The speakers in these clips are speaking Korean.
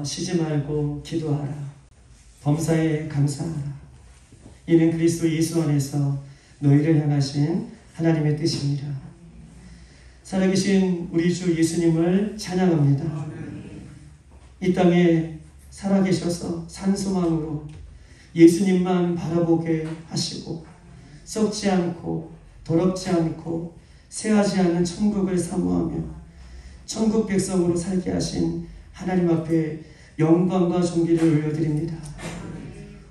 쉬지 말고 기도하라. 범사에 감사하라. 이는 그리스도 예수 안에서 너희를 향하신 하나님의 뜻입니다. 살아계신 우리 주 예수님을 찬양합니다. 이 땅에 살아계셔서 산소망으로 예수님만 바라보게 하시고 썩지 않고 더럽지 않고 새하지 않는 천국을 사모하며 천국 백성으로 살게 하신 하나님 앞에 영광과 존귀를 올려드립니다.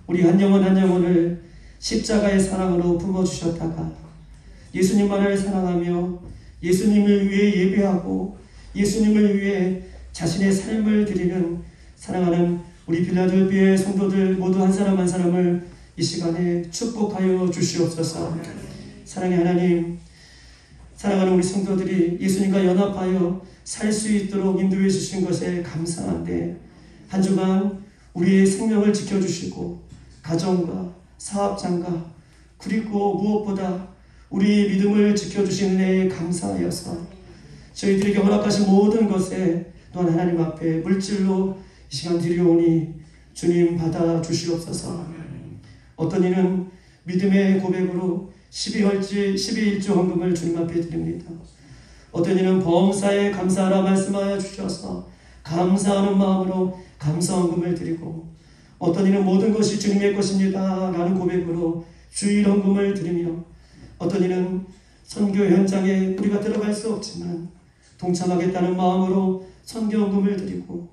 우리 한 영혼 한 영혼을 십자가의 사랑으로 품어주셨다가 예수님만을 사랑하며 예수님을 위해 예배하고 예수님을 위해 자신의 삶을 드리는 사랑하는 우리 빌라델피아의 성도들 모두 한 사람 한 사람을 이 시간에 축복하여 주시옵소서. 사랑의 하나님, 사랑하는 우리 성도들이 예수님과 연합하여 살 수 있도록 인도해 주신 것에 감사한데 한 주간 우리의 생명을 지켜주시고 가정과 사업장과 그리고 무엇보다 우리의 믿음을 지켜주신 은혜에 감사하여서 저희들에게 허락하신 모든 것에 또한 하나님 앞에 물질로 이 시간 드리오니 주님 받아주시옵소서. 어떤 이는 믿음의 고백으로 12일주 헌금을 주님 앞에 드립니다. 어떤 이는 범사에 감사하라 말씀하여 주셔서 감사하는 마음으로 감사헌금을 드리고 어떤 이는 모든 것이 주님의 것입니다 라는 고백으로 주일 헌금을 드리며 어떤 이는 선교 현장에 우리가 들어갈 수 없지만 동참하겠다는 마음으로 선교 헌금을 드리고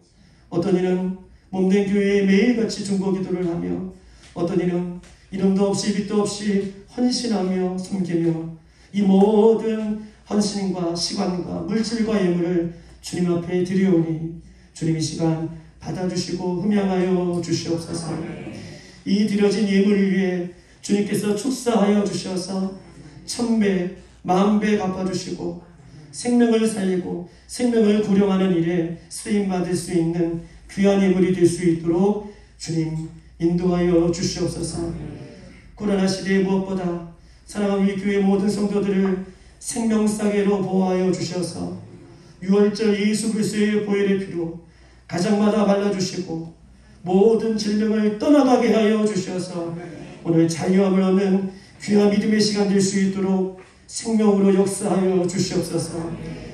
어떤 이는 몸된 교회에 매일같이 중보기도를 하며 어떤 이는 이름도 없이 빛도 없이 헌신하며 섬기며 이 모든 헌신과 시간과 물질과 예물을 주님 앞에 드리오니 주님 이 시간 받아주시고 흠양하여 주시옵소서. 이 드려진 예물을 위해 주님께서 축사하여 주셔서 1000배, 10,000배 갚아주시고 생명을 살리고 생명을 구령하는 일에 쓰임받을 수 있는 귀한 예물이 될 수 있도록 주님 인도하여 주시옵소서. 코로나 시대에 무엇보다 사랑하는 우리 교회 모든 성도들을 생명싸개로 보호하여 주셔서 6월절 예수 그리스도의 보혈의 피로 가정마다 발라주시고 모든 질병을 떠나가게 하여 주셔서 오늘 자유함을 얻는 귀한 믿음의 시간 될 수 있도록 생명으로 역사하여 주시옵소서.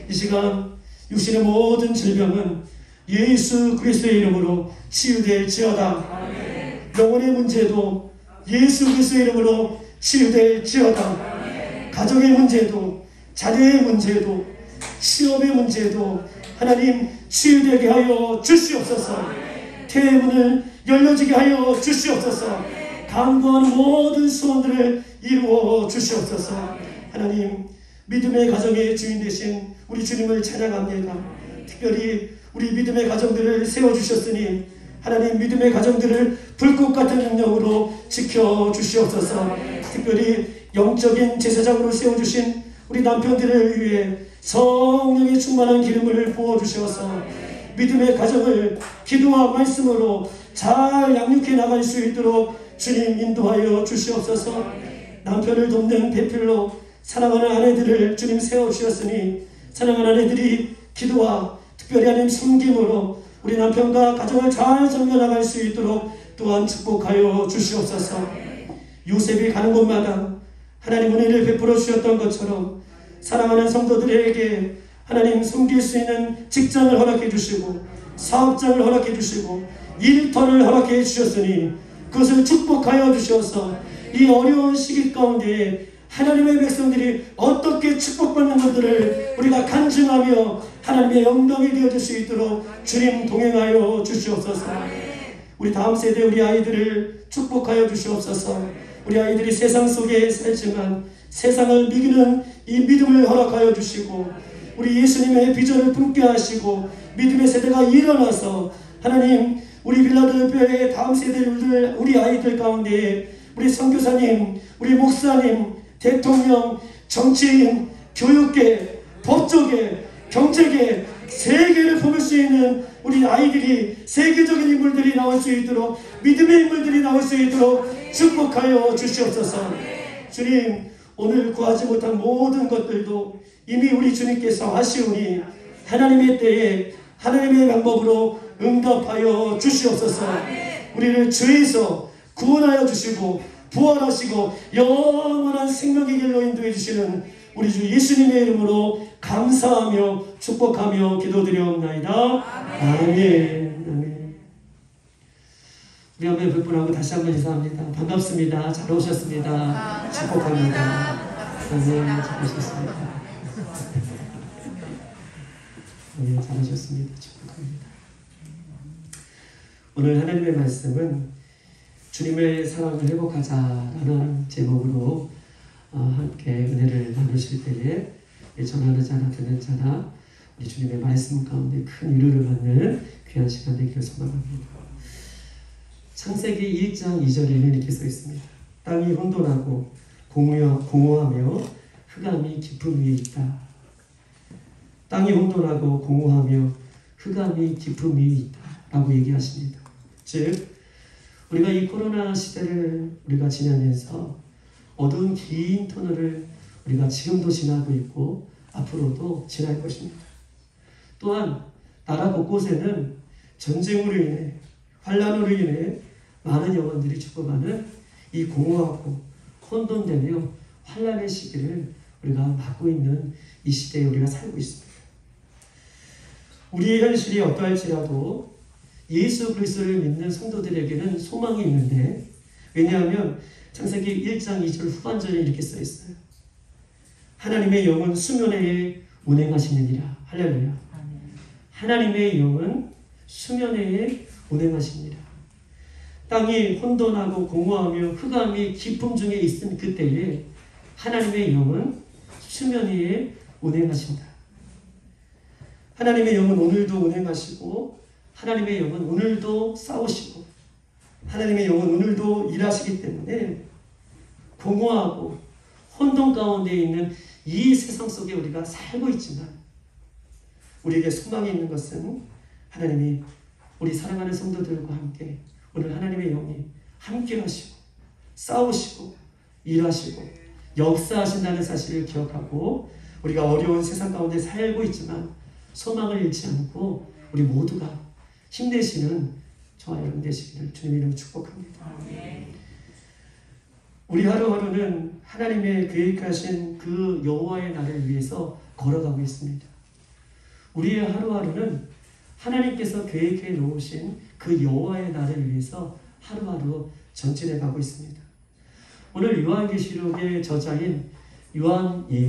이 시간 육신의 모든 질병은 예수 그리스도의 이름으로 치유될지어다. 영혼의 문제도 예수 그리스도의 이름으로 치유될지어다. 가정의 문제도 자녀의 문제도 시험의 문제도 하나님 치유되게 하여 주시옵소서. 태문을 열려지게 하여 주시옵소서. 간구하는 모든 소원들을 이루어 주시옵소서. 하나님 믿음의 가정의 주인 되신 우리 주님을 찬양합니다. 특별히 우리 믿음의 가정들을 세워주셨으니 하나님 믿음의 가정들을 불꽃 같은 능력으로 지켜주시옵소서. 특별히 영적인 제사장으로 세워주신 우리 남편들을 위해 성령의 충만한 기름을 부어주셔서 믿음의 가정을 기도와 말씀으로 잘 양육해 나갈 수 있도록 주님 인도하여 주시옵소서. 남편을 돕는 배필로 사랑하는 아내들을 주님 세워주셨으니 사랑하는 아내들이 기도와 특별히 하나님 섬김으로 우리 남편과 가정을 잘 섬겨나갈 수 있도록 또한 축복하여 주시옵소서. 요셉이 가는 곳마다 하나님 은혜를 베풀어 주셨던 것처럼 사랑하는 성도들에게 하나님 섬길 수 있는 직장을 허락해 주시고 사업장을 허락해 주시고 일터를 허락해 주셨으니 그것을 축복하여 주셔서 이 어려운 시기 가운데 하나님의 백성들이 어떻게 축복받는 것들을 우리가 간증하며 하나님의 영광이 되어질 수 있도록 주님 동행하여 주시옵소서. 우리 다음 세대 우리 아이들을 축복하여 주시옵소서. 우리 아이들이 세상 속에 살지만 세상을 이기는 이 믿음을 허락하여 주시고 우리 예수님의 비전을 품게 하시고 믿음의 세대가 일어나서 하나님 우리 빌라델피아의 다음 세대들 우리 아이들 가운데 우리 선교사님, 우리 목사님, 대통령, 정치인, 교육계, 법조계, 경제계 세계를 품을 수 있는 우리 아이들이 세계적인 인물들이 나올 수 있도록 믿음의 인물들이 나올 수 있도록 축복하여 주시옵소서. 주님 오늘 구하지 못한 모든 것들도 이미 우리 주님께서 하시오니 하나님의 때에 하나님의 방법으로 응답하여 주시옵소서. 우리를 죄에서 구원하여 주시고 부활하시고 영원한 생명의 길로 인도해 주시는 우리 주 예수님의 이름으로 감사하며 축복하며 기도드리옵나이다. 아멘. 아멘. 우리 한번 불분하고 다시 한번 인사합니다. 반갑습니다. 잘 오셨습니다. 축복합니다. 아멘. 잘 오셨습니다. 네, 잘하셨습니다. 축복합니다. 오늘 하나님의 말씀은 주님의 사랑을 회복하자라는 제목으로 함께 은혜를 나누실 때에 전하는 자나 듣는 자나 우리 주님의 말씀 가운데 큰 위로를 받는 귀한 시간 되기를 소망합니다. 창세기 1장 2절에는 이렇게 써 있습니다. 땅이 혼돈하고 공허하며 흑암이 깊음 위에 있다. 땅이 혼돈하고 공허하며 흑암이 깊음 위에 있다 라고 얘기하십니다. 즉 우리가 이 코로나 시대를 우리가 지나면서 어두운 긴 터널을 우리가 지금도 지나고 있고 앞으로도 지날 것입니다. 또한 나라 곳곳에는 전쟁으로 인해 환란으로 인해 많은 영혼들이 죽어가는 이 공허하고 혼돈되며 환란의 시기를 우리가 맞고 있는 이 시대에 우리가 살고 있습니다. 우리의 현실이 어떠할지라도 예수 그리스도를 믿는 성도들에게는 소망이 있는데, 왜냐하면 창세기 1장 2절 후반절에 이렇게 써 있어요. 하나님의 영은 수면회에 운행하시느니라. 할렐루야. 하나님의 영은 수면회에 운행하십니다. 땅이 혼돈하고 공허하며 흑암이 깊음 중에 있은 그때에 하나님의 영은 수면위에 운행하신다. 하나님의 영은 오늘도 운행하시고 하나님의 영은 오늘도 싸우시고 하나님의 영은 오늘도 일하시기 때문에 공허하고 혼돈 가운데 있는 이 세상 속에 우리가 살고 있지만 우리에게 소망이 있는 것은 하나님이 우리 사랑하는 성도들과 함께 오늘 하나님의 영이 함께 하시고 싸우시고 일하시고 역사하신다는 사실을 기억하고 우리가 어려운 세상 가운데 살고 있지만 소망을 잃지 않고 우리 모두가 힘내시는 저와 여러분 되시기를 주님 이름으로 축복합니다. 우리 하루하루는 하나님의 계획하신 그 여호와의 날을 위해서 걸어가고 있습니다. 우리의 하루하루는 하나님께서 계획해 놓으신 그 여호와의 날을 위해서 하루하루 전진해 가고 있습니다. 오늘 요한계시록의 저자인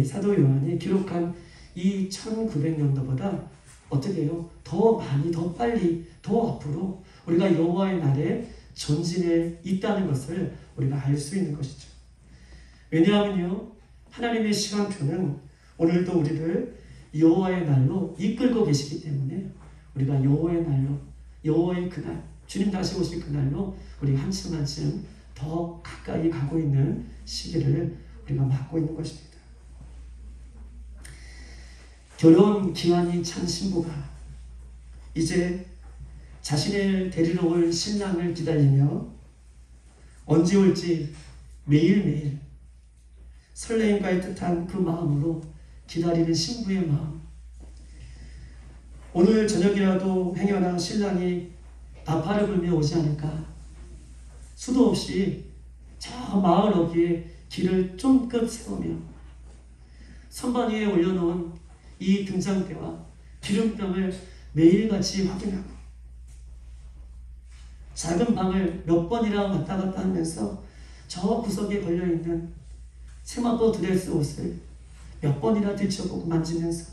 사도 요한이 기록한 이 1900년도보다 어떻게 해요? 더 많이, 더 빨리, 더 앞으로 우리가 여호와의 날에 전진해 있다는 것을 우리가 알 수 있는 것이죠. 왜냐하면요, 하나님의 시간표는 오늘도 우리를 여호와의 날로 이끌고 계시기 때문에 우리가 여호와의 날로, 여호와의 그날, 주님 다시 오실 그날로 우리 한층 한층 더 가까이 가고 있는 시기를 우리가 맞고 있는 것입니다. 결혼 기한이 찬 신부가 이제 자신을 데리러 올 신랑을 기다리며 언제 올지 매일매일 설레임과 애틋한 그 마음으로 기다리는 신부의 마음. 오늘 저녁이라도 행여나 신랑이 나팔을 불며 오지 않을까. 수도 없이 저 마을 어귀에 길을 쫑긋 세우며 선반 위에 올려놓은 이 등잔대와 기름병을 매일같이 확인하고 작은 방을 몇 번이나 왔다 갔다 하면서 저 구석에 걸려있는 세마포 드레스 옷을 몇 번이나 들춰보고 만지면서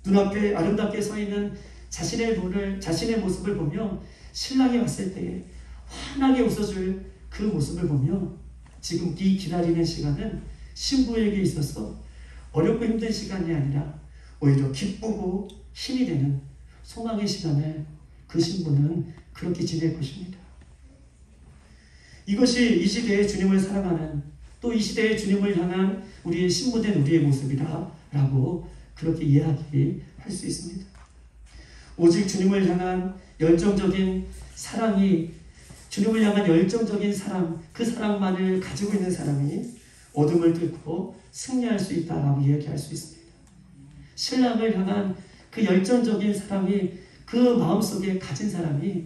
눈앞에 아름답게 서 있는 자신의 모습을 보며 신랑이 왔을 때에 환하게 웃어줄 그 모습을 보며 지금 이 기다리는 시간은 신부에게 있어서 어렵고 힘든 시간이 아니라 오히려 기쁘고 힘이 되는 소망의 시간을 그 신부는 그렇게 지낼 것입니다. 이것이 이 시대의 주님을 사랑하는, 또 이 시대의 주님을 향한 우리의 신부된 우리의 모습이다 라고 그렇게 이야기할 수 있습니다. 오직 주님을 향한 열정적인 사랑이, 주님을 향한 열정적인 사랑, 그 사랑만을 가지고 있는 사람이 어둠을 뚫고 승리할 수 있다라고 이야기할 수 있습니다. 신랑을 향한 그 열정적인 사랑이 그 마음속에 가진 사람이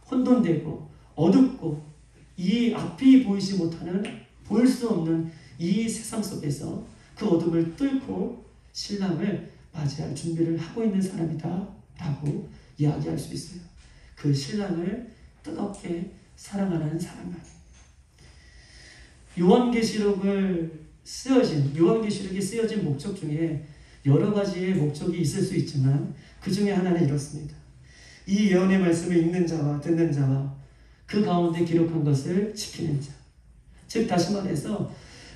혼돈되고 어둡고 이 앞이 보이지 못하는, 보일 수 없는 이 세상 속에서 그 어둠을 뚫고 신랑을 맞이할 준비를 하고 있는 사람이다 라고 이야기할 수 있어요. 그 신랑을 뜨겁게 사랑하는 사람만. 요한계시록이 쓰여진 목적 중에 여러 가지의 목적이 있을 수 있지만 그 중에 하나는 이렇습니다. 이 예언의 말씀을 읽는 자와 듣는 자와 그 가운데 기록한 것을 지키는 자. 즉 다시 말해서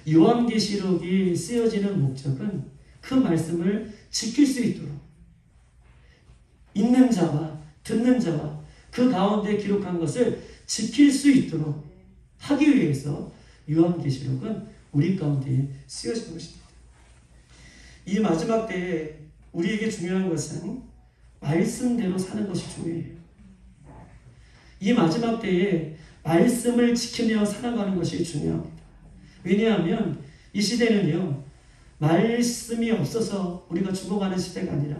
요한계시록이 쓰여지는 목적은 그 말씀을 지킬 수 있도록, 읽는 자와 듣는 자와 그 가운데 기록한 것을 지킬 수 있도록 하기 위해서 요한계시록은 우리 가운데 쓰여진 것입니다. 이 마지막 때에 우리에게 중요한 것은 말씀대로 사는 것이 중요해요. 이 마지막 때에 말씀을 지키며 살아가는 것이 중요합니다. 왜냐하면 이 시대는요, 말씀이 없어서 우리가 죽어가는 시대가 아니라,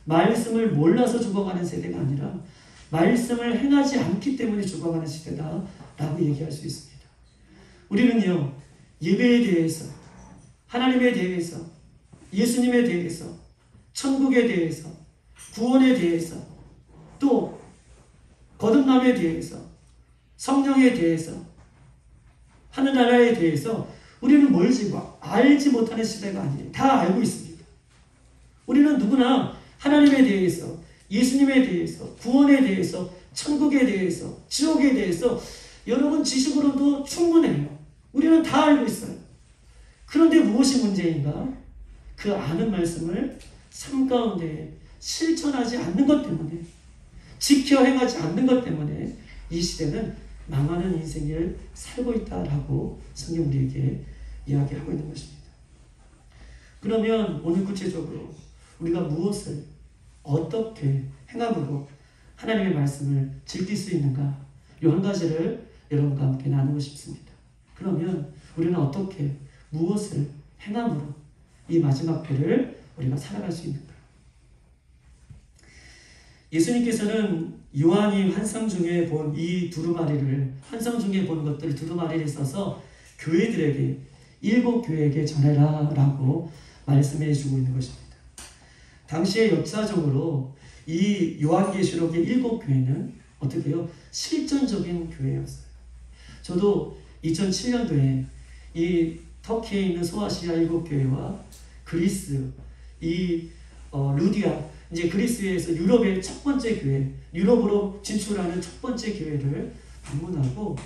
말씀을 몰라서 죽어가는 세대가 아니라 말씀을 행하지 않기 때문에 죽어가는 시대다라고 얘기할 수 있습니다. 우리는요, 예배에 대해서, 하나님에 대해서, 예수님에 대해서, 천국에 대해서, 구원에 대해서, 또 거듭남에 대해서, 성령에 대해서, 하늘나라에 대해서 우리는 알지 못하는 시대가 아니에요. 다 알고 있습니다. 우리는 누구나 하나님에 대해서, 예수님에 대해서, 구원에 대해서, 천국에 대해서, 지옥에 대해서 여러분 지식으로도 충분해요. 우리는 다 알고 있어요. 그런데 무엇이 문제인가? 그 아는 말씀을 삶 가운데 실천하지 않는 것 때문에, 지켜 행하지 않는 것 때문에 이 시대는 망하는 인생을 살고 있다라고 성경 우리에게 이야기하고 있는 것입니다. 그러면 오늘 구체적으로 우리가 무엇을 어떻게 행함으로 하나님의 말씀을 지킬 수 있는가? 이 한 가지를 여러분과 함께 나누고 싶습니다. 그러면 우리는 어떻게, 무엇을 행함으로 이 마지막 때를 우리가 살아갈 수 있는가? 예수님께서는 요한이 환상 중에 본 이 두루마리를, 환상 중에 본 것들 두루마리를 써서 교회들에게, 7 교회에게 전해라 라고 말씀해 주고 있는 것입니다. 당시에 역사적으로 이 요한계시록의 7 교회는 어떻게 해요? 실존적인 교회였어요. 저도 2007년도에 이 터키에 있는 소아시아 7 교회와 그리스, 루디아, 이제 그리스에서 유럽의 첫 번째 교회, 유럽으로 진출하는 첫 번째 교회를 방문하고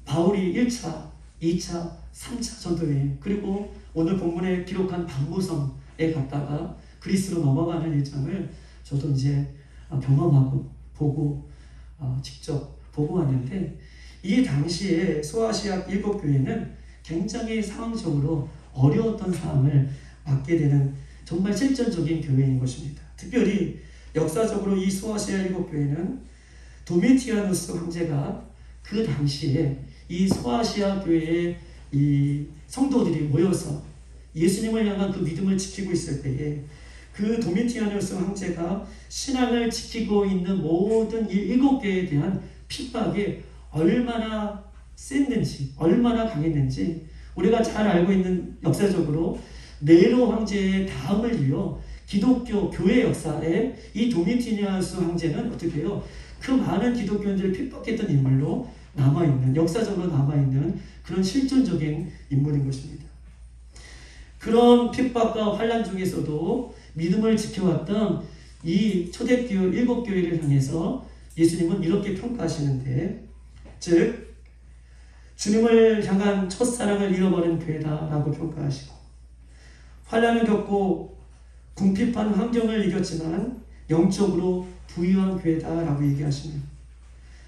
바울이 1차, 2차, 3차 전도여행, 그리고 오늘 본문에 기록한 박무성에 갔다가 그리스로 넘어가는 일정을 저도 이제 경험하고 보고 직접 보고 왔는데, 이 당시에 소아시아 7 교회는 굉장히 상황적으로 어려웠던 상황을 맞게 되는 정말 실전적인 교회인 것입니다. 특별히 역사적으로 이 소아시아 7 교회는 도미티아누스 황제가 그 당시에 이 소아시아 교회의 이 성도들이 모여서 예수님을 향한 그 믿음을 지키고 있을 때에 그 도미티아누스 황제가 신앙을 지키고 있는 모든 이 7 교회에 대한 핍박이 얼마나 셌는지, 얼마나 강했는지 우리가 잘 알고 있는, 역사적으로 네로 황제의 다음을 이어 기독교 교회 역사에 이 도미티아누스 황제는 어떻게 해요? 그 많은 기독교인들을 핍박했던 인물로 남아있는, 역사적으로 남아있는 그런 실존적인 인물인 것입니다. 그런 핍박과 환난 중에서도 믿음을 지켜왔던 이 초대교회 7 교회를 향해서 예수님은 이렇게 평가하시는데, 즉 주님을 향한 첫사랑을 잃어버린 교회다라고 평가하시고, 환난을 겪고 궁핍한 환경을 이겼지만 영적으로 부유한 교회다라고 얘기하시며,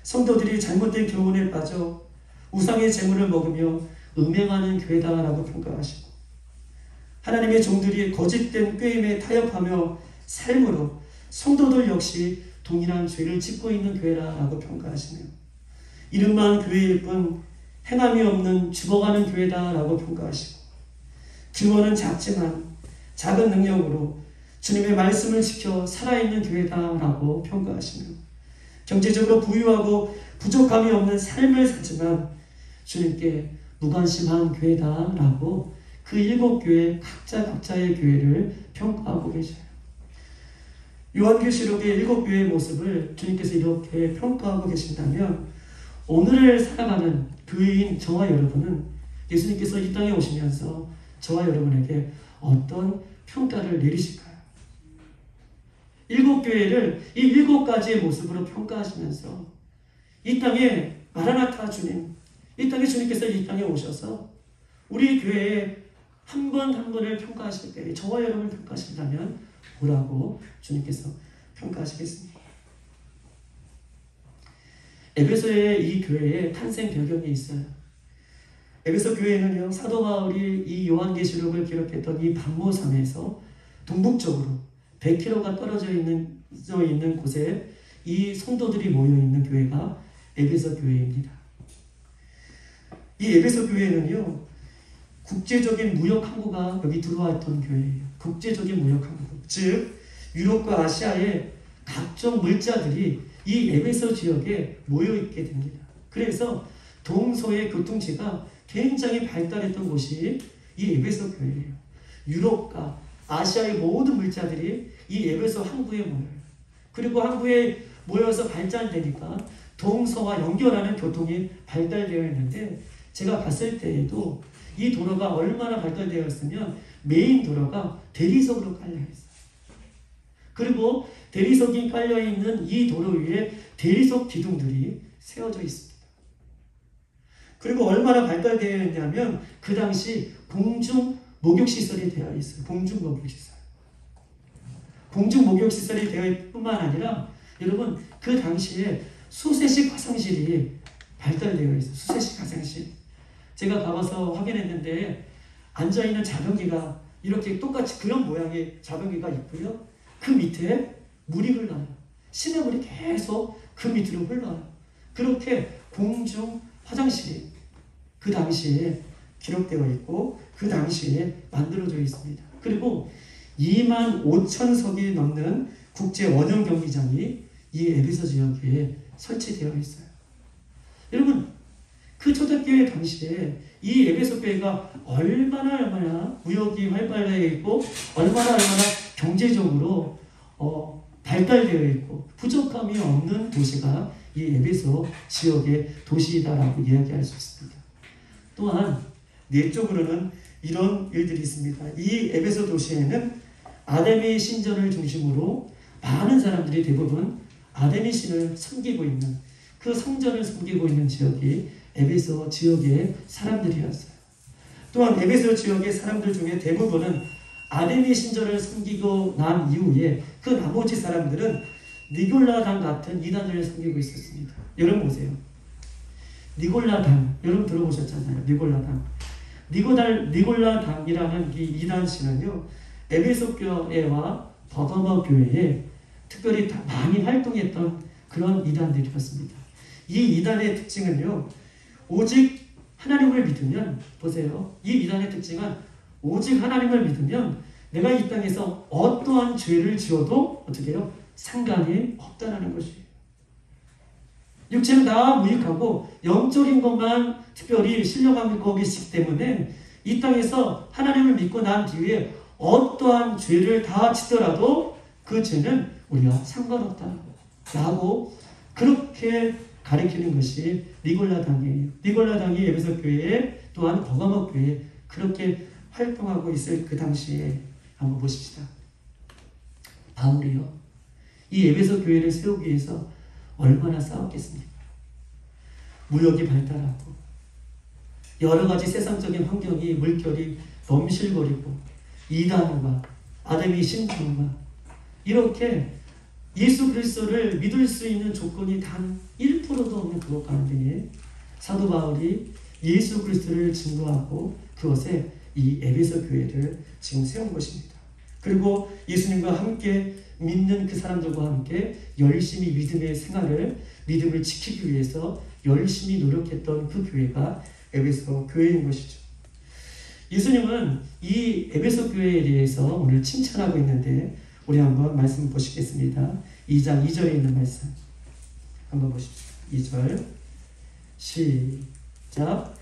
성도들이 잘못된 교훈에 빠져 우상의 재물을 먹으며 음행하는 교회다라고 평가하시고, 하나님의 종들이 거짓된 꾀임에 타협하며 삶으로 성도들 역시 동일한 죄를 짓고 있는 교회라고 평가하시며, 이름만 교회일 뿐 행함이 없는 죽어가는 교회다라고 평가하시고, 규모는 작지만 작은 능력으로 주님의 말씀을 지켜 살아있는 교회다라고 평가하시며 경제적으로 부유하고 부족함이 없는 삶을 살지만 주님께 무관심한 교회다라고 그 7교회 각자의 교회를 평가하고 계셔요. 요한계시록의 7교회의 모습을 주님께서 이렇게 평가하고 계신다면 오늘을 살아가는 교회인 저와 여러분은 예수님께서 이 땅에 오시면서 저와 여러분에게 어떤 평가를 내리실까요? 7교회를 이 7가지의 모습으로 평가하시면서 이 땅에 마라나타 주님, 이 땅에 주님께서 이 땅에 오셔서 우리 교회에 한 분 한 분을 평가하실 때 저와 여러분을 평가하신다면 뭐라고 주님께서 평가하시겠습니까? 에베소의 이 교회의 탄생 배경이 있어요. 에베소 교회는요, 사도 바울이 이 요한계시록을 기록했던 이 박모산에서 동북쪽으로 100km가 떨어져 있는 곳에 이 성도들이 모여 있는 교회가 에베소 교회입니다. 이 에베소 교회는요, 국제적인 무역 항구가 여기 들어왔던 교회예요. 국제적인 무역 항구, 즉 유럽과 아시아의 각종 물자들이 이 에베소 지역에 모여 있게 됩니다. 그래서 동서의 교통체가 굉장히 발달했던 곳이 이 에베소 교회예요. 유럽과 아시아의 모든 물자들이 이 에베소 항구에 모여요. 그리고 항구에 모여서 발달되니까 동서와 연결하는 교통이 발달되어 있는데 제가 봤을 때에도 이 도로가 얼마나 발달되어 있으면 메인 도로가 대리석으로 깔려 있어요. 그리고 대리석이 깔려있는 이 도로 위에 대리석 기둥들이 세워져 있습니다. 그리고 얼마나 발달되어 있냐면 그 당시 공중 목욕시설이 되어 있어요. 공중 목욕시설. 공중 목욕시설이 되어 있을 뿐만 아니라 여러분 그 당시에 수세식 화장실이 발달되어 있어요. 수세식 화장실. 제가 가봐서 확인했는데 앉아있는 자변기가 이렇게 똑같이 그런 모양의 자변기가 있고요. 그 밑에 물이 흘러요. 시냇물이 계속 그 밑으로 흘러요. 그렇게 공중 화장실이 그 당시에 기록되어 있고 그 당시에 만들어져 있습니다. 그리고 25,000석이 넘는 국제 원형 경기장이 이 에베소 지역에 설치되어 있어요. 여러분 그 초대교회 당시에 이 에베소 교회가 얼마나 무역이 활발해 있고 얼마나 경제적으로 발달되어 있고 부족함이 없는 도시가 이 에베소 지역의 도시이다라고 이야기할 수 있습니다. 또한 내적으로는 이런 일들이 있습니다. 이 에베소 도시에는 아데미 신전을 중심으로 많은 사람들이 대부분 아데미 신을 섬기고 있는 그 성전을 섬기고 있는 지역이 에베소 지역의 사람들이었어요. 또한 에베소 지역의 사람들 중에 대부분은 아데미 신전을 섬기고 난 이후에 그 나머지 사람들은 니골라당 같은 이단을 섬기고 있었습니다. 여러분 보세요. 니골라당, 여러분 들어보셨잖아요. 니골라당이라는 이 이단신은요, 에베소 교회와 버가모 교회에 특별히 많이 활동했던 그런 이단들이었습니다. 이 이단의 특징은요, 오직 하나님을 믿으면, 보세요. 이 이단의 특징은 오직 하나님을 믿으면 내가 이 땅에서 어떠한 죄를 지어도 어떻게 해요? 상관이 없다는 것이에요. 육체는 다 무익하고 영적인 것만 특별히 신령하고 계시기 때문에 이 땅에서 하나님을 믿고 난 뒤에 어떠한 죄를 다 지더라도 그 죄는 우리와 상관없다라고 그렇게 가리키는 것이 니골라당이에요. 니골라당이 에베소 교회에 또한 버가모 교회에 그렇게 활동하고 있을 그 당시에 한번 보십시다. 바울이요, 이 에베소 교회를 세우기 위해서 얼마나 싸웠겠습니까? 무역이 발달하고 여러 가지 세상적인 환경이 물결이 넘실거리고 이단과 아데미 신전과 이렇게 예수 그리스도를 믿을 수 있는 조건이 단 1%도 없는 그것 가운데에 사도 바울이 예수 그리스도를 증거하고 그것에 이 에베소 교회를 지금 세운 것입니다. 그리고 예수님과 함께 믿는 그 사람들과 함께 열심히 믿음을 지키기 위해서 열심히 노력했던 그 교회가 에베소 교회인 것이죠. 예수님은 이 에베소 교회에 대해서 오늘 칭찬하고 있는데 우리 한번 말씀 보시겠습니다. 2장 2절에 있는 말씀 한번 보십시오. 2절 시작.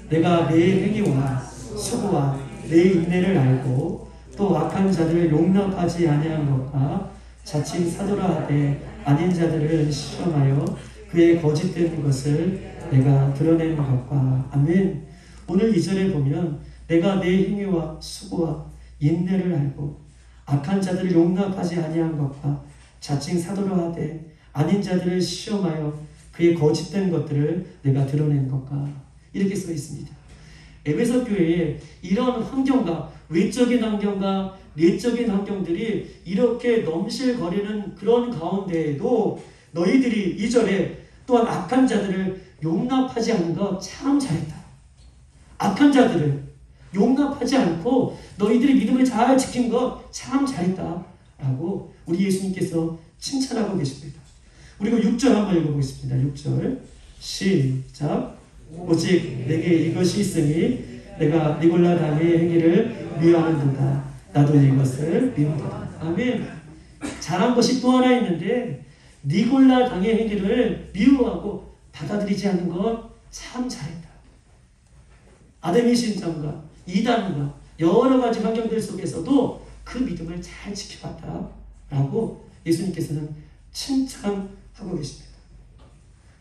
내가 내 행위와 수고와 내 인내를 알고 또 악한 자들을 용납하지 아니한 것과 자칭 사도라 하되 아닌 자들을 시험하여 그의 거짓된 것을 내가 드러내는 것과. 아멘. 오늘 2절에 보면 내가 내 행위와 수고와 인내를 알고 악한 자들을 용납하지 아니한 것과 자칭 사도라 하되 아닌 자들을 시험하여 그의 거짓된 것들을 내가 드러낸 것과. 이렇게 써 있습니다. 에베소 교회에 이런 환경과 외적인 환경과 내적인 환경들이 이렇게 넘실거리는 그런 가운데에도 너희들이 2절에 또한 악한 자들을 용납하지 않은 것 참 잘했다. 악한 자들을 용납하지 않고 너희들이 믿음을 잘 지킨 것 참 잘했다 라고 우리 예수님께서 칭찬하고 계십니다. 그리고 6절 한번 읽어보겠습니다. 6절 시작. 오직 내게 이것이 있으니 내가 니골라 당의 행위를 미워하는도다. 나도 이것을 미워한다. 아멘. 잘한 것이 또 하나 있는데 니골라 당의 행위를 미워하고 받아들이지 않는 것 참 잘했다. 아담의 신장과 이단과 여러 가지 환경들 속에서도 그 믿음을 잘 지켜봤다 라고 예수님께서는 칭찬하고 계십니다.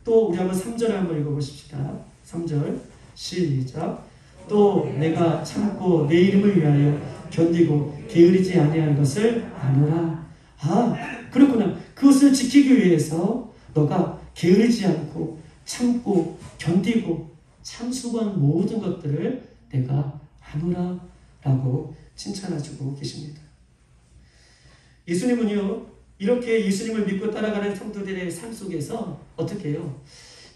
또 우리 한번 3절을 한번 읽어보십시다. 3절 시작. 또 내가 참고 내 이름을 위하여 견디고 게으르지 아니한 것을 아노라. 아, 그렇구나. 그것을 지키기 위해서 너가 게으르지 않고 참고 견디고 참수고한 모든 것들을 내가 아노라 라고 칭찬해주고 계십니다. 예수님은요, 이렇게 예수님을 믿고 따라가는 성도들의 삶 속에서 어떻게 해요?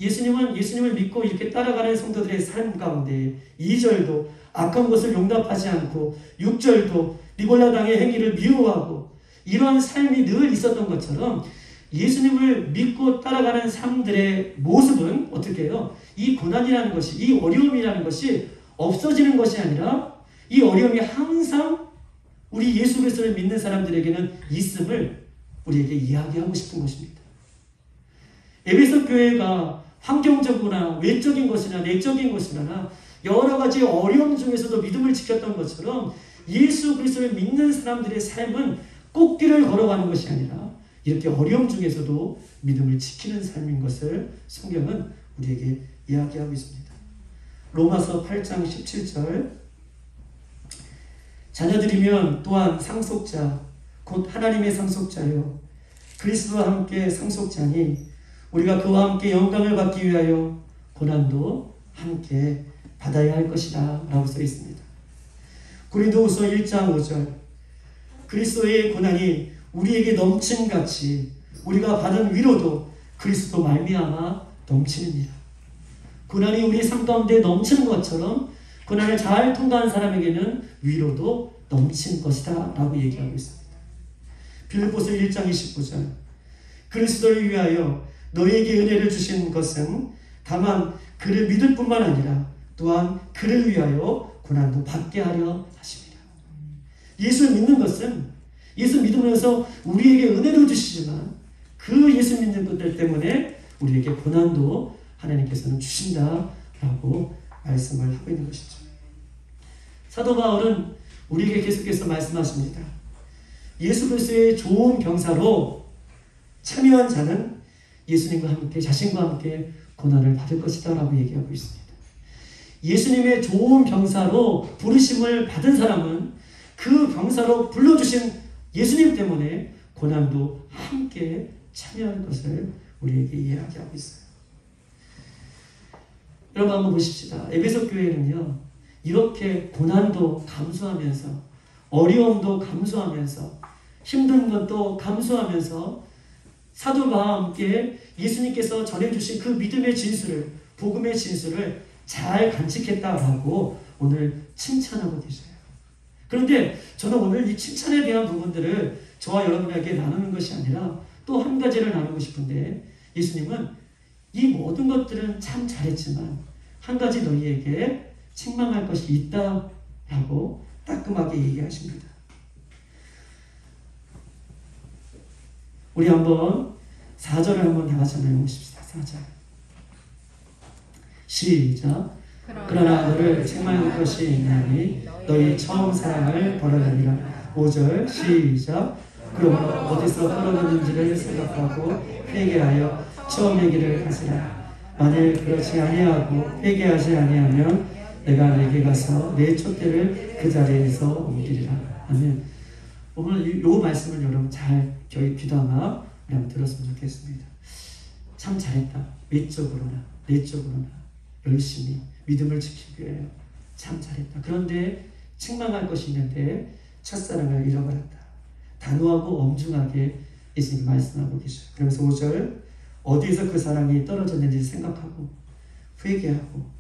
예수님을 믿고 이렇게 따라가는 성도들의 삶 가운데 2절도 악한 것을 용납하지 않고 6절도 니골라 당의 행위를 미워하고 이러한 삶이 늘 있었던 것처럼 예수님을 믿고 따라가는 삶들의 모습은 어떻게 해요? 이 고난이라는 것이, 이 어려움이라는 것이 없어지는 것이 아니라 이 어려움이 항상 우리 예수 그리스도를 믿는 사람들에게는 있음을 우리에게 이야기하고 싶은 것입니다. 에베소 교회가 환경적이나 외적인 것이나 내적인 것이나 여러 가지 어려움 중에서도 믿음을 지켰던 것처럼 예수 그리스도를 믿는 사람들의 삶은 꽃길을 걸어가는 것이 아니라 이렇게 어려움 중에서도 믿음을 지키는 삶인 것을 성경은 우리에게 이야기하고 있습니다. 로마서 8장 17절 자녀들이면 또한 상속자 곧 하나님의 상속자요 그리스도와 함께 상속자니 우리가 그와 함께 영광을 받기 위하여 고난도 함께 받아야 할 것이다 라고 써 있습니다. 고린도후서 1장 5절 그리스도의 고난이 우리에게 넘친같이 우리가 받은 위로도 그리스도 말미암아 넘치느니라. 고난이 우리 삶 가운데 넘치는 것처럼 고난을 잘 통과한 사람에게는 위로도 넘치는 것이다 라고 얘기하고 있습니다. 빌립보서 1장 29절 그리스도를 위하여 너희에게 은혜를 주신 것은 다만 그를 믿을 뿐만 아니라 또한 그를 위하여 고난도 받게 하려 하십니다. 예수를 믿는 것은 예수 믿으면서 우리에게 은혜도 주시지만 그 예수 믿는 분들 때문에 우리에게 고난도 하나님께서는 주신다라고 말씀을 하고 있는 것이죠. 사도 바울은 우리에게 계속해서 말씀하십니다. 예수 그리스도의 좋은 병사로 참여한 자는 예수님과 함께 자신과 함께 고난을 받을 것이다 라고 얘기하고 있습니다. 예수님의 좋은 병사로 부르심을 받은 사람은 그 병사로 불러주신 예수님 때문에 고난도 함께 참여하는 것을 우리에게 이야기하고 있어요. 여러분 한번 보십시다. 에베소 교회는요 이렇게 고난도 감수하면서 어려움도 감수하면서 힘든 것도 감수하면서 사도와 함께 예수님께서 전해주신 그 믿음의 진수를 복음의 진수를 잘 간직했다라고 오늘 칭찬하고 계세요. 그런데 저는 오늘 이 칭찬에 대한 부분들을 저와 여러분에게 나누는 것이 아니라 또 한 가지를 나누고 싶은데 예수님은 이 모든 것들은 참 잘했지만 한 가지 너희에게 책망할 것이 있다라고 따끔하게 얘기하십니다. 우리 한번 4절을 한번 다 같이 한번 읽어보십시다. 4절 시작. 그러나 너를 책망할 것이 있나니 너희 처음 사랑을 버려하니라. 5절 시작. 그러므로 어디서 떨어졌는지를 생각하고 회개하여 처음 얘기를 하시라. 만일 그렇지 아니하고 회개하지 아니하면 내가 내게 가서 내 촛대를 그 자리에서 옮기리라. 아멘. 오늘 이 말씀을 여러분 잘 귀담아 우리 한번 들었으면 좋겠습니다. 참 잘했다. 외적으로나 내적으로나 열심히 믿음을 지키기 위해 참 잘했다. 그런데 책망할 것이 있는데 첫사랑을 잃어버렸다. 단호하고 엄중하게 예수님이 말씀하고 계셔요. 그러면서 5절 어디에서 그 사랑이 떨어졌는지 생각하고 회개하고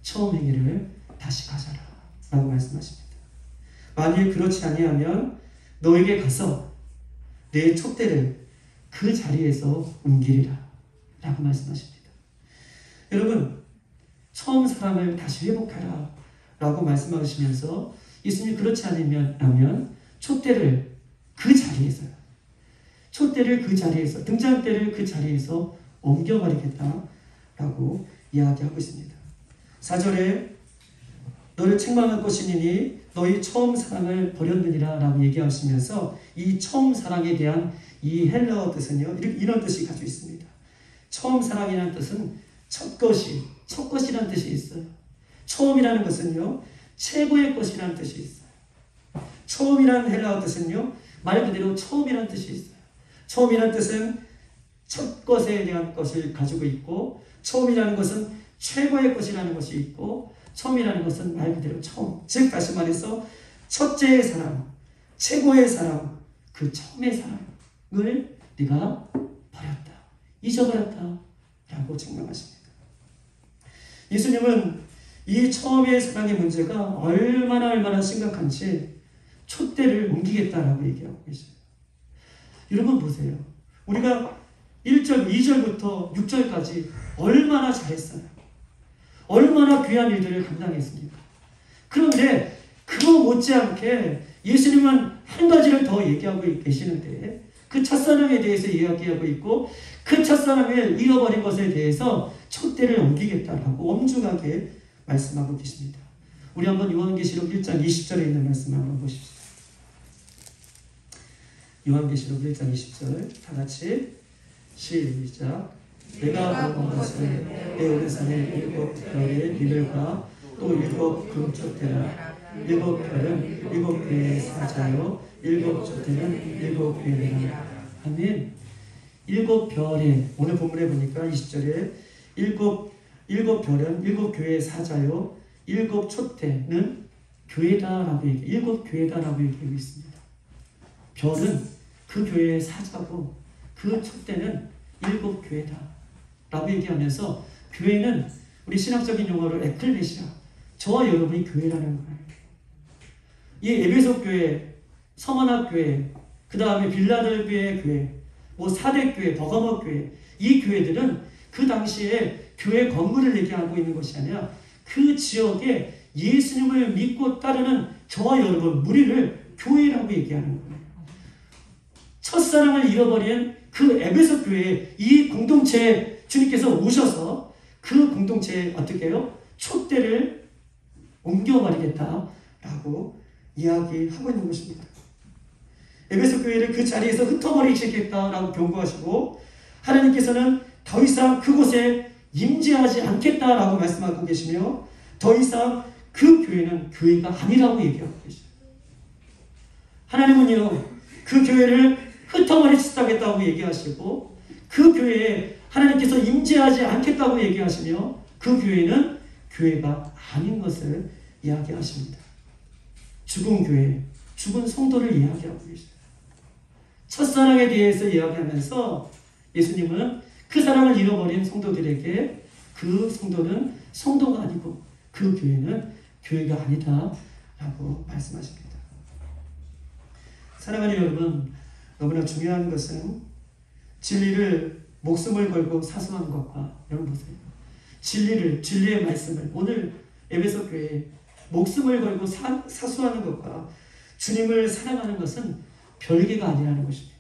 처음 행위를 다시 가져라 라고 말씀하십니다. 만일 그렇지 아니하면 너에게 가서 내 촛대를 그 자리에서 옮기리라 라고 말씀하십니다. 여러분 처음 사랑을 다시 회복하라 라고 말씀하시면서 예수님이 그렇지 않으면 촛대를 그 자리에서요. 촛대를 그 자리에서 등잔대를 그 자리에서 옮겨버리겠다 라고 이야기하고 있습니다. 4절에 너를 책망할 것이니 너희 처음 사랑을 버렸느니라 라고 얘기하시면서 이 처음 사랑에 대한 이 헬라어 뜻은요 이런 뜻이 가지고 있습니다. 처음 사랑이라는 뜻은 첫 것이라는 뜻이 있어요. 처음이라는 것은요 최고의 것이라는 뜻이 있어요. 처음이라는 헬라어 뜻은요 말 그대로 처음이라는 뜻이 있어요. 처음이라는 뜻은 첫 것에 대한 것을 가지고 있고 처음이라는 것은 최고의 것이라는 것이 있고 처음이라는 것은 말 그대로 처음, 즉 다시 말해서 첫째의 사랑, 최고의 사랑, 그 처음의 사랑을 네가 버렸다, 잊어버렸다 라고 증명하십니다. 예수님은 이 처음의 사랑의 문제가 얼마나 심각한지 촛대를 옮기겠다라고 얘기하고 계셔요. 여러분 보세요. 우리가 1절, 2절부터 6절까지 얼마나 잘했어요. 얼마나 귀한 일들을 감당했습니까? 그런데 그거 못지않게 예수님은 한 가지를 더 얘기하고 계시는데 그 첫사랑에 대해서 이야기하고 있고 그 첫사랑을 잃어버린 것에 대해서 촛대를 옮기겠다라고 엄중하게 말씀하고 계십니다. 우리 한번 요한계시록 1장 20절에 있는 말씀을 한번 보십시다. 요한계시록 1장 20절 다 같이 시작. 내가 본 것은 내 오른손에 7별의 비늘과 또 7 금촛대라. 7별은 7교회의 사자요 7촛대는 7교회니라. 아멘. 7별에 오늘 본문에 보니까 20절에 7별은 7교회의 사자요 7촛대는 교회다라고 얘기, 7교회다라고 얘기하고 있습니다. 별은 그 교회의 사자고 그 촛대는 7교회다 라고 얘기하면서 교회는 우리 신학적인 용어로 에클레시아, 저와 여러분이 교회라는 거예요. 이 에베소 교회, 서머나 교회, 그 다음에 빌라델비아 교회, 사대 교회, 버가모 교회, 이 교회들은 그 당시에 교회 건물을 얘기하고 있는 것이 아니라 그 지역에 예수님을 믿고 따르는 저와 여러분 무리를 교회라고 얘기하는 거예요. 첫사랑을 잃어버린 그 에베소 교회에 이 공동체에 주님께서 오셔서 그 공동체에 어떻게 해요? 촛대를 옮겨버리겠다라고 이야기하고 있는 것입니다. 에베소 교회를 그 자리에서 흩어버리시겠다라고 경고하시고 하나님께서는 더 이상 그곳에 임재하지 않겠다라고 말씀하고 계시며 더 이상 그 교회는 교회가 아니라고 얘기하고 계셔요. 하나님은요 그 교회를 흩어버리시겠다고 얘기하시고 그 교회에 하나님께서 임재하지 않겠다고 얘기하시며 그 교회는 교회가 아닌 것을 이야기하십니다. 죽은 교회, 죽은 성도를 이야기하고 계십니다. 첫사랑에 대해서 이야기하면서 예수님은 그 사랑을 잃어버린 성도들에게 그 성도는 성도가 아니고 그 교회는 교회가 아니다 라고 말씀하십니다. 사랑하는 여러분, 너무나 중요한 것은 진리를 목숨을 걸고 사수하는 것과 여러분 보세요. 진리의 말씀을 오늘 에베소 교회에 목숨을 걸고 사수하는 것과 주님을 사랑하는 것은 별개가 아니라는 것입니다.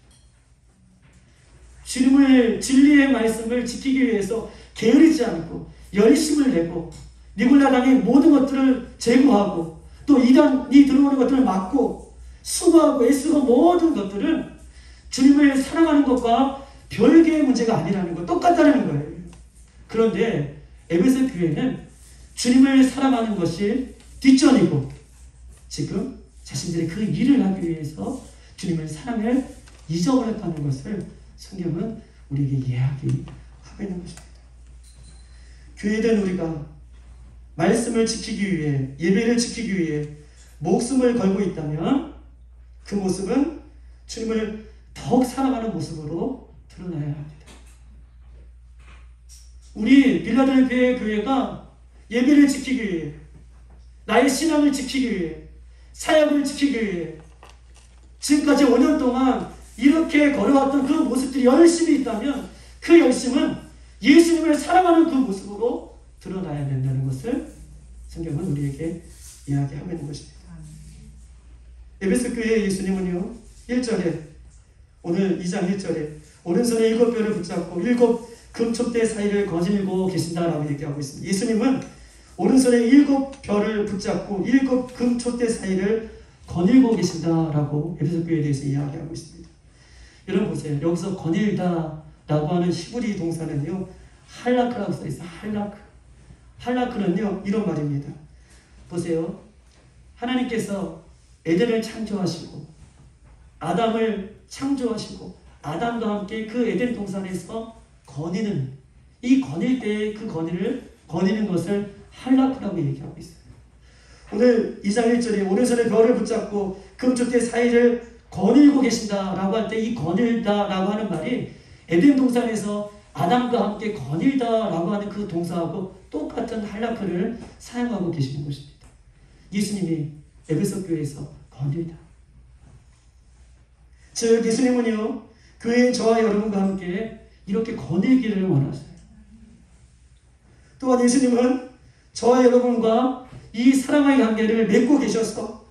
주님을 진리의 말씀을 지키기 위해서 게으르지 않고 열심을 내고 니골라당의 모든 것들을 제거하고 또 이단이 들어오는 것들을 막고 수고하고 애쓰고 모든 것들은 주님을 사랑하는 것과 별개의 문제가 아니라는 거 똑같다는 거예요. 그런데 에베소 교회는 주님을 사랑하는 것이 뒷전이고 지금 자신들의 그 일을 하기 위해서 주님의 사랑을 잊어버렸다는 것을 성경은 우리에게 이야기하고 있는 것입니다. 교회된 우리가 말씀을 지키기 위해, 예배를 지키기 위해 목숨을 걸고 있다면 그 모습은 주님을 더욱 사랑하는 모습으로 드러나야 합니다. 우리 빌라델피아 교회가 예배를 지키기 위해, 나의 신앙을 지키기 위해, 사역을 지키기 위해 지금까지 5년 동안 이렇게 걸어왔던 그 모습들이 열심히 있다면 그 열심은 예수님을 사랑하는 그 모습으로 드러나야 된다는 것을 성경은 우리에게 이야기하고 있는 것입니다. 에베소 교회의 예수님은요, 1절에, 오늘 2장 1절에 오른손에 7뼈를 붙잡고 7 금촛대 사이를 거닐고 계신다라고 얘기하고 있습니다. 예수님은 오른손에 7뼈를 붙잡고 7 금촛대 사이를 거닐고 계신다라고 에베소 교회에 대해서 이야기하고 있습니다. 여러분 보세요. 여기서 거닐다라고 하는 히브리 동사는요, 할라크라고 써 있어요. 할라크. 할라크는요, 이런 말입니다. 보세요. 하나님께서 에덴을 창조하시고 아담을 창조하시고 아담과 함께 그 에덴 동산에서 거니는, 이 거닐 때의 그 거니는 것을 할라크라고 얘기하고 있어요. 오늘 2장 1절에 오른손에 벼를 붙잡고 금촛대 사이를 거닐고 계신다라고 할 때 이 거닐다라고 하는 말이 에덴 동산에서 아담과 함께 거닐다라고 하는 그 동사하고 똑같은 할라크를 사용하고 계시는 것입니다. 예수님이 에베소 교회에서 거닐다. 즉 예수님은요, 교회인 저와 여러분과 함께 이렇게 거닐기를 원하세요. 또한 예수님은 저와 여러분과 이 사랑의 관계를 맺고 계셔서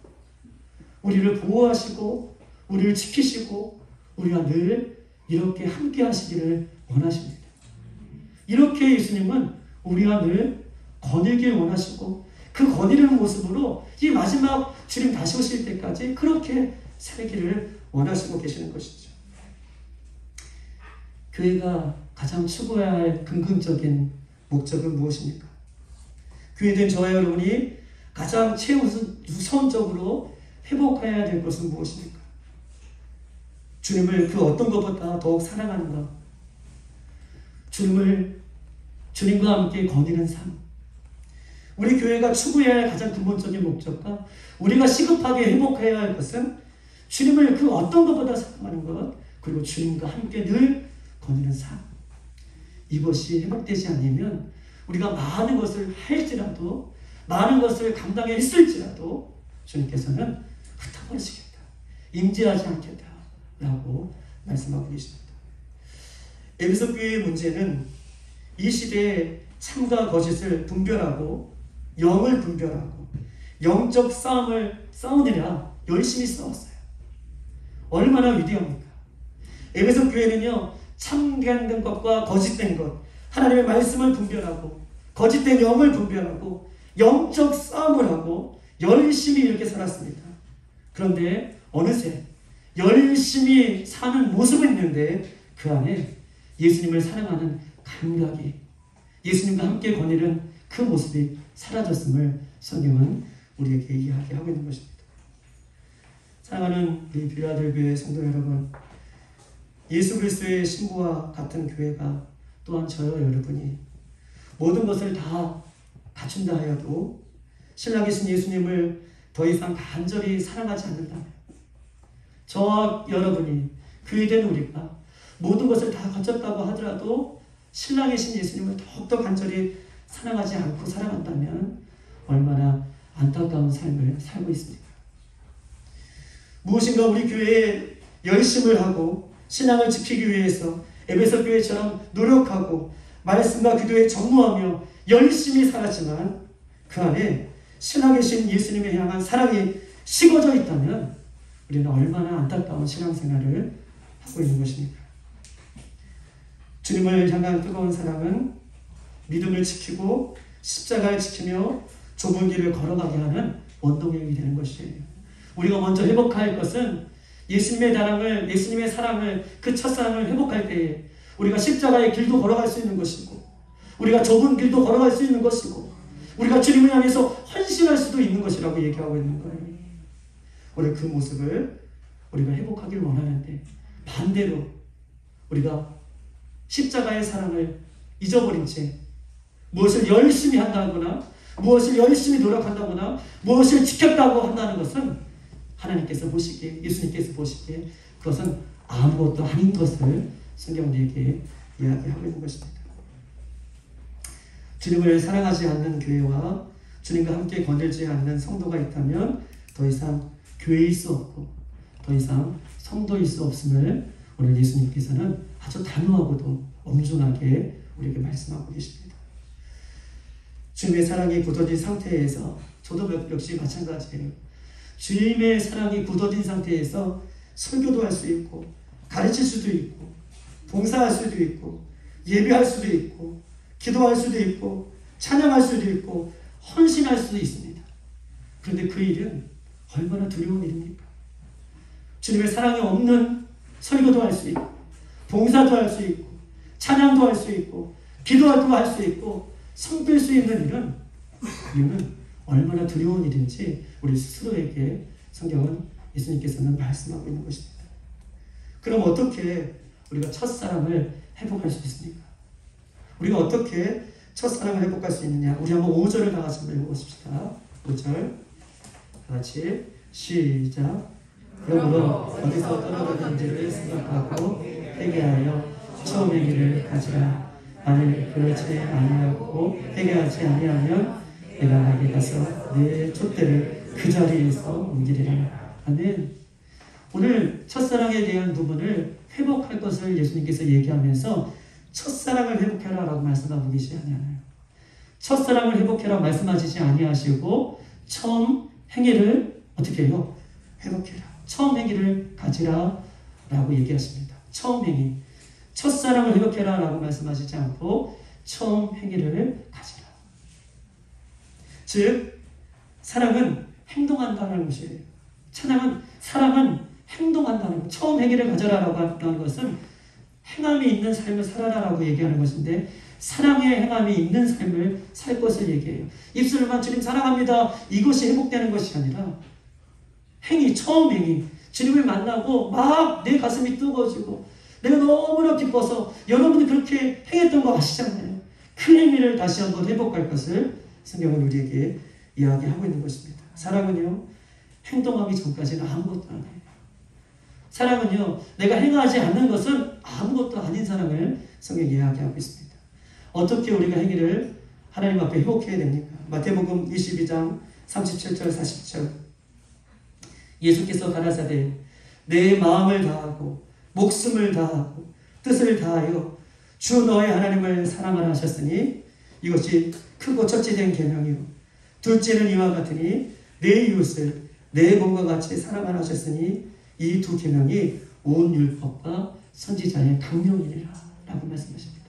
우리를 보호하시고 우리를 지키시고 우리가 늘 이렇게 함께 하시기를 원하십니다. 이렇게 예수님은 우리가 늘 거닐길 원하시고 그 거니는 모습으로 이 마지막 주님 다시 오실 때까지 그렇게 살기를 원하시고 계시는 것이죠. 교회가 가장 추구해야 할 근본적인 목적은 무엇입니까? 교회된 저와 여러분이 가장 최우선적으로 회복해야 될 것은 무엇입니까? 주님을 그 어떤 것보다 더욱 사랑하는 것, 주님과 함께 거니는 삶. 우리 교회가 추구해야 할 가장 근본적인 목적과 우리가 시급하게 회복해야 할 것은 주님을 그 어떤 것보다 사랑하는 것, 그리고 주님과 함께 늘 거니는 삶. 이것이 회복되지 않으면 우리가 많은 것을 할지라도, 많은 것을 감당했을지라도 주님께서는 흩어버리시겠다, 임재하지 않겠다 라고 말씀하고 계십니다. 에베소 교회의 문제는 이 시대에 참과 거짓을 분별하고 영을 분별하고 영적 싸움을 싸우느라 열심히 싸웠어요. 얼마나 위대합니까? 에베소 교회는요, 참된 것과 거짓된 것, 하나님의 말씀을 분별하고 거짓된 영을 분별하고 영적 싸움을 하고 열심히 이렇게 살았습니다. 그런데 어느새 열심히 사는 모습은 있는데 그 안에 예수님을 사랑하는 감각이, 예수님과 함께 거니는 그 모습이 사라졌음을 성경은 우리에게 이야기하고 있는 것입니다. 사랑하는 우리 빌라델비아의 성도 여러분, 예수 그리스도의 신부와 같은 교회가 또한 저와 여러분이 모든 것을 다 갖춘다 하여도 신랑이신 예수님을 더 이상 간절히 사랑하지 않는다면, 저와 여러분이 교회된 우리가 모든 것을 다 갖췄다고 하더라도 신랑이신 예수님을 더욱더 간절히 사랑하지 않고 살아간다면 얼마나 안타까운 삶을 살고 있습니까? 무엇인가 우리 교회에 열심을 하고 신앙을 지키기 위해서 에베소 교회처럼 노력하고 말씀과 기도에 전무하며 열심히 살았지만 그 안에 신앙이신 예수님에 향한 사랑이 식어져 있다면 우리는 얼마나 안타까운 신앙생활을 하고 있는 것입니까? 주님을 향한 뜨거운 사랑은 믿음을 지키고 십자가를 지키며 좁은 길을 걸어가게 하는 원동력이 되는 것이에요. 우리가 먼저 회복할 것은 예수님의 사랑을, 그 첫사랑을 회복할 때에 우리가 십자가의 길도 걸어갈 수 있는 것이고, 우리가 좁은 길도 걸어갈 수 있는 것이고, 우리가 주님을 향해서 헌신할 수도 있는 것이라고 얘기하고 있는 거예요. 오늘 그 모습을 우리가 회복하길 원하는데, 반대로 우리가 십자가의 사랑을 잊어버린 채 무엇을 열심히 한다거나 무엇을 열심히 노력한다거나 무엇을 지켰다고 한다는 것은 하나님께서 보시기에, 예수님께서 보시기에 그것은 아무것도 아닌 것을 성경은 우리에게 이야기하고 있는 것입니다. 주님을 사랑하지 않는 교회와 주님과 함께 거닐지 않는 성도가 있다면 더 이상 교회일 수 없고 더 이상 성도일 수 없음을 오늘 예수님께서는 아주 단호하고도 엄중하게 우리에게 말씀하고 계십니다. 주님의 사랑이 굳어진 상태에서, 저도 역시 마찬가지예요. 주님의 사랑이 굳어진 상태에서 설교도 할 수 있고, 가르칠 수도 있고, 봉사할 수도 있고, 예배할 수도 있고, 기도할 수도 있고, 찬양할 수도 있고, 헌신할 수도 있습니다. 그런데 그 일은 얼마나 두려운 일입니까? 주님의 사랑이 없는 설교도 할 수 있고, 봉사도 할 수 있고, 찬양도 할 수 있고, 기도도 할 수 있고, 섬길 수 있는 이유는 얼마나 두려운 일인지 우리 스스로에게 성경은 예수님께서는 말씀하고 있는 것입니다. 그럼 어떻게 우리가 첫사랑을 회복할 수 있습니까? 우리가 어떻게 첫사랑을 회복할 수 있느냐? 우리 한번 5절을 다 같이 한번 읽어보십시다. 5절 다 같이 시작. 그러므로 어디서 떨어졌는지를 생각하고 회개하여 처음의 길을 가지라. 만일 그렇지 아니하고 회개하지 아니하면 내가 나에게 가서 내 촛대를 그 자리에서 옮기리라. 아멘. 오늘 첫사랑에 대한 부분을 회복할 것을 예수님께서 얘기하면서 첫사랑을 회복해라 라고 말씀하고 계시지 않아요. 첫사랑을 회복해라 말씀하시지 아니하시고 처음 행위를 어떻게 해요? 회복해라. 처음 행위를 가지라 라고 얘기하십니다. 처음 행위. 첫사랑을 회복해라 라고 말씀하시지 않고 처음 행위를 가지라. 즉 사랑은 행동한다는 것이에요. 사랑은 행동한다는 것. 처음 행위를 가져라 라고 하는 것은 행함이 있는 삶을 살아라 라고 얘기하는 것인데, 사랑의 행함이 있는 삶을 살 것을 얘기해요. 입술로만 주님 사랑합니다 이것이 회복되는 것이 아니라 행위, 처음 행위. 주님을 만나고 막 내 가슴이 뜨거워지고 내가 너무나 기뻐서, 여러분이 그렇게 행했던 거 아시잖아요. 그 행위를 다시 한번 회복할 것을 성경은 우리에게 이야기하고 있는 것입니다. 사랑은요, 행동하기 전까지는 아무것도 안 해요. 사랑은요, 내가 행하지 않는 것은 아무것도 아닌 사랑을 성경이 이야기하고 있습니다. 어떻게 우리가 행위를 하나님 앞에 회복해야 됩니까? 마태복음 22장 37절 40절 예수께서 가라사대 내 마음을 다하고 목숨을 다하고 뜻을 다하여 주 너의 하나님을 사랑하라 하셨으니 이것이 크고 첫째 된 계명이요 둘째는 이와 같으니 내 이웃을 내 몸과 같이 사랑하라 하셨으니 이 두 계명이 온 율법과 선지자의 강령이니라 라고 말씀하십니다.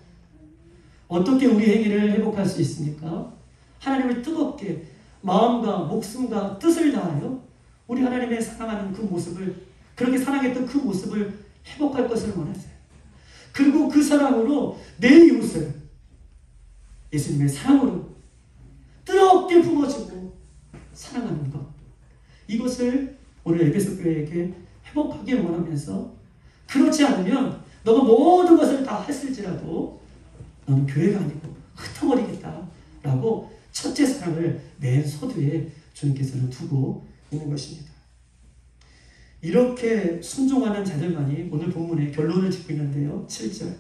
어떻게 우리 행위를 회복할 수 있습니까? 하나님을 뜨겁게 마음과 목숨과 뜻을 다하여 우리 하나님의 사랑하는 그 모습을, 그렇게 사랑했던 그 모습을 회복할 것을 원하세요. 그리고 그 사랑으로 내 이웃을 예수님의 사랑으로 뜨겁게 품어주고 사랑하는 것, 이것을 오늘 에베소 교회에게 회복하길 원하면서, 그렇지 않으면 너가 모든 것을 다 했을지라도 너는 교회가 아니고 흩어버리겠다 라고 첫째 사랑을 맨 서두에 주님께서는 두고 있는 것입니다. 이렇게 순종하는 자들만이 오늘 본문의 결론을 짓고 있는데요. 7절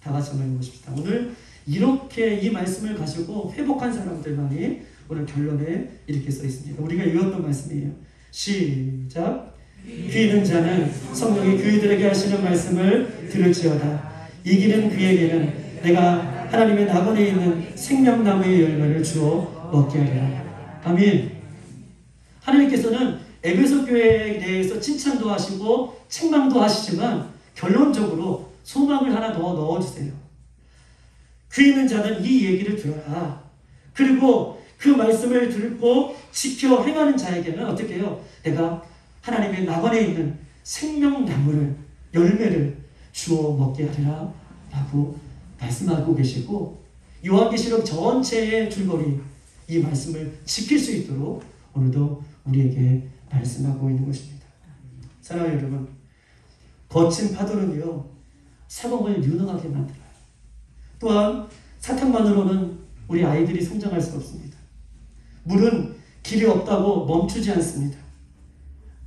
다 같이 한번 읽어보십시다. 오늘 이렇게 이 말씀을 가지고 회복한 사람들만이 오늘 결론에 이렇게 써 있습니다. 우리가 읽었던 말씀이에요. 시작. 귀 있는 자는 성령이 그들에게 하시는 말씀을 들을지어다. 이기는 그에게는 내가 하나님의 낙원에 있는 생명나무의 열매를 주어 먹게 하리라. 아멘. 하나님께서는 에베소 교회에 대해서 칭찬도 하시고 책망도 하시지만 결론적으로 소망을 하나 더 넣어주세요. 그 있는 자는 이 얘기를 들어라. 그리고 그 말씀을 듣고 지켜 행하는 자에게는 어떻게 해요? 내가 하나님의 낙원에 있는 생명나무를, 열매를 주어 먹게 하리라 라고 말씀하고 계시고, 요한계시록 전체의 줄거리 이 말씀을 지킬 수 있도록 오늘도 우리에게 말씀하고 있는 것입니다. 사랑하는 여러분, 거친 파도는요 사공을 유능하게 만들어요. 또한 사탕만으로는 우리 아이들이 성장할 수 없습니다. 물은 길이 없다고 멈추지 않습니다.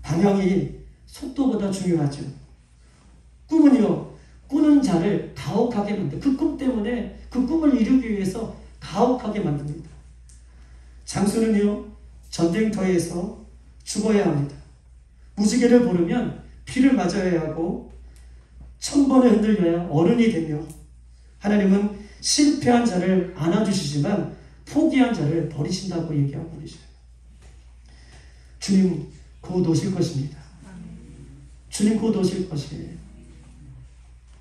방향이 속도보다 중요하죠. 꿈은요, 꾸는 자를 가혹하게 만듭니다. 그 꿈 때문에 그 꿈을 이루기 위해서 가혹하게 만듭니다. 장수는요, 전쟁터에서 죽어야 합니다. 무지개를 보르면 피를 맞아야 하고 1000번에 흔들려야 어른이 되며, 하나님은 실패한 자를 안아주시지만 포기한 자를 버리신다고 얘기하고 계셔요. 주님 곧 오실 것입니다. 주님 곧 오실 것이에요.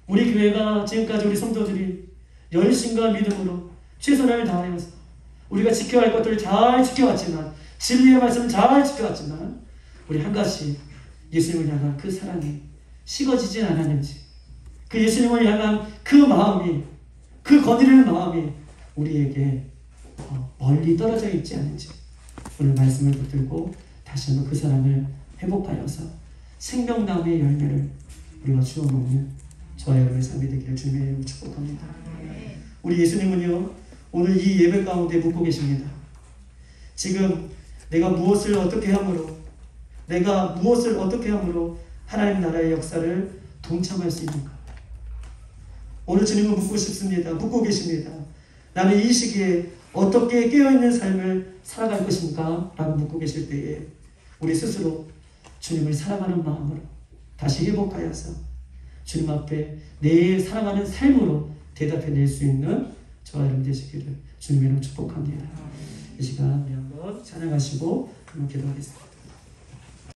우리 교회가 지금까지 우리 성도들이 열심과 믿음으로 최선을 다하여서 우리가 지켜야 할 것들을 잘 지켜왔지만, 진리의 말씀을 잘 지켜왔지만, 우리 한 가지 예수님을 향한 그 사랑이 식어지진 않았는지, 그 예수님을 향한 그 마음이, 그 거느리는 마음이 우리에게 멀리 떨어져 있지 않은지, 오늘 말씀을 붙들고 다시 한번 그 사랑을 회복하여서 생명나무의 열매를 우리가 주워 먹는 저와 여러분의 삶이 되기를 주님의 이름으로 축복합니다. 우리 예수님은요, 오늘 이 예배 가운데 묻고 계십니다. 지금 내가 무엇을 어떻게 함으로, 내가 무엇을 어떻게 함으로 하나님 나라의 역사를 동참할 수 있는가? 오늘 주님은 묻고 싶습니다. 묻고 계십니다. 나는 이 시기에 어떻게 깨어있는 삶을 살아갈 것인가? 라고 묻고 계실 때에 우리 스스로 주님을 사랑하는 마음으로 다시 회복하여서 주님 앞에 내 사랑하는 삶으로 대답해낼 수 있는 저와 여러분 되시기를 주님의 이름으로 축복합니다. 이 시간 우리 한번 찬양하시고 한번 기도하겠습니다.